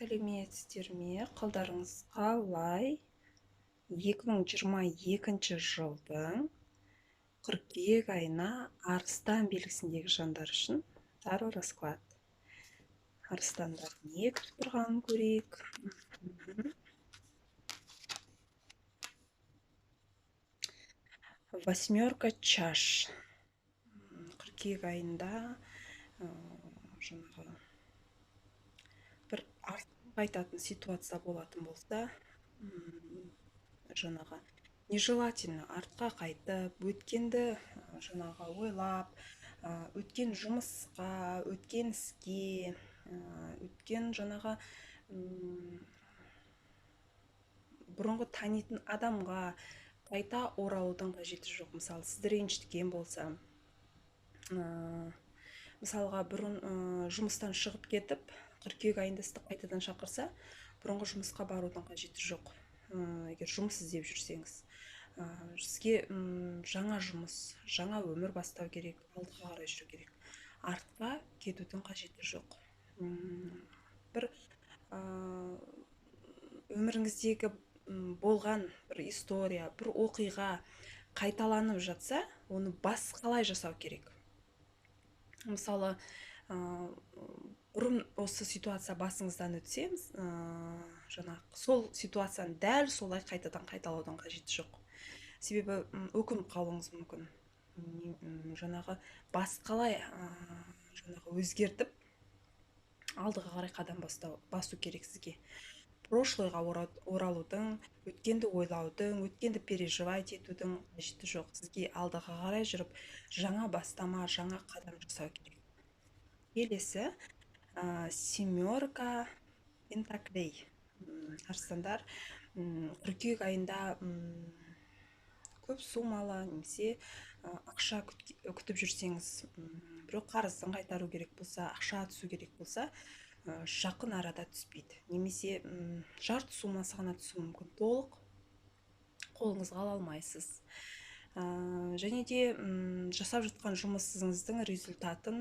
Сәлеметсіздер ме? Қалдарыңыз қалай? 2022 жылдың қыркүйек айына арыстан белгісіндегі жандар үшін таро расклад. Арыстандар не күтіп тұрғанын көрейік. Восьмерка чаш. Қыркүйек айында жаңағы бір артқа қайтатын ситуация болатын болса, жаңағы нежелательно артқа қайтып, өткенді жаңағы ойлап, өткен жұмысқа, өткен іске, өткен жаңағы бұрынғы танитын адамға қайта оралудың қажеті жоқ. Мысалы, сізді ренжіткен болса, мысалға бұрын жұмыстан шығып кетіп, қыркүйек айында сізді қайтадан шақырса, бұрынғы жұмысқа барудың қажеті жоқ. Егер жұмыс іздеп жүрсеңіз, сізге жаңа жұмыс, жаңа өмір бастау керек, алдыға қарай жүру керек. Артқа кетудің қажеті жоқ. Бір өміріңіздегі болған бір история, бір оқиға қайталанып жатса, оны басқалай жасау керек. Мысалы, бұрын осы ситуация басыңыздан өтсе, жаңағы сол ситуацияны дәл солай қайтадан қайталаудың қажеті жоқ. Себебі өкініп қалуыңыз мүмкін. Жаңағы басқалай жаңағы өзгертіп, алдыға қарай қадам басу керек сізге. Прошлойға оралудың, өткенді ойлаудың, өткенді переживать етудің қажеті жоқ. Сізге алдыға қарай жүріп, жаңа бастама, жаңа қадам жасау керек. Келесі семерка пентаклей. Арыстандар, қыркүйек айында көп суммалы немесе ақша күтіп жүрсеңіз, біреу қарызын қайтару керек болса, ақша түсу керек болса, жақын арада түспейді. Немесе жарты суммасы ғана түсуі мүмкін, толық қолыңызға ала алмайсыз. Және де жасап жатқан жұмысыңыздың результатын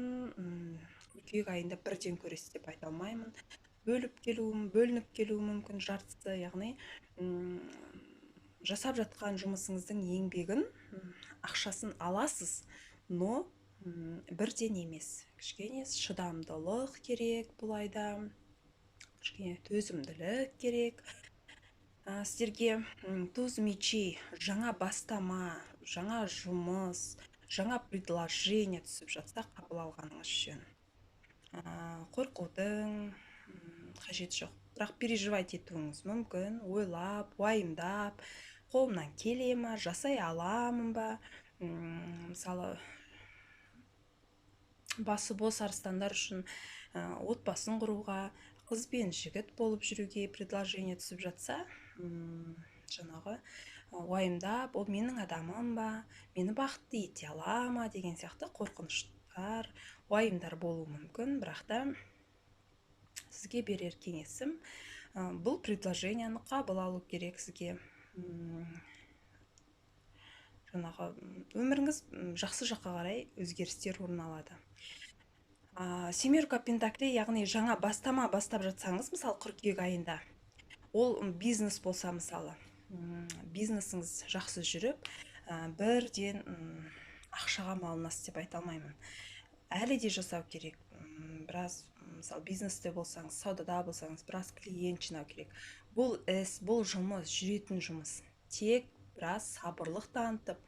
қыркүйек айында бірден көресіз деп айта алмаймын. Бөлініп келуі мүмкін жартысы, яғни жасап жатқан жұмысыңыздың еңбегін, ақшасын аласыз, но бірден емес. Кішкене шыдамдылық керек бұл айда, кішкене төзімділік керек. Сіздерге туз мечей, жаңа бастама, жаңа жұмыс, жаңа предложение түсіп жатса, қабыл алғаныңыз үшін. Қорқудың қажеті жоқ. Бірақ переживать етуіңіз мүмкін, ойлап, уайымдап, қолымнан келе ме, жасай аламын ба? Мысалы, басы бос арыстандар үшін отбасын құруға, қыз бен жігіт болып жүруге предложение түсіп жатса, жаңағы уайымдап, ол менің адамым ба, мені бақытты ете ала ма деген сияқты қорқыныштар, уайымдар болуы мүмкін. Бірақ та сізге берер кеңесім, бұл предложенияны қабыл алу керек сізге. Жаңағы өміріңіз жақсы жаққа қарай өзгерістер орын алады. Семерка пентаклей, яғни жаңа бастама бастап жатсаңыз, мысалы қыркүйек айында, ол бизнес болса, мысалы, бизнесіңіз жақсы жүріп, бірден ақшаға малынасыз деп айта алмаймын. Әлі де жасау керек. Біраз, мысалы, бизнесте болсаңыз, саудада болсаңыз, біраз клиент жинау керек. Бұл іс, бұл жұмыс, жүретін жұмыс. Тек біраз сабырлық танытып,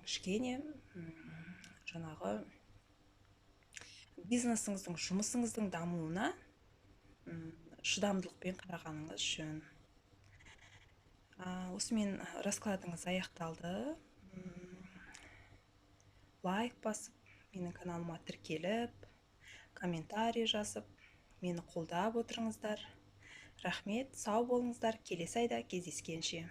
кішкене жаңағы бизнесіңіздің, жұмысыңыздың дамуына шыдамдылықпен қарағаныңыз жөн. Осымен раскладыңыз аяқталды. Лайк басып, менің каналыма тіркеліп, комментарий жазып, мені қолдап отырыңыздар. Рахмет, сау болыңыздар. Келесі айда кездескенше.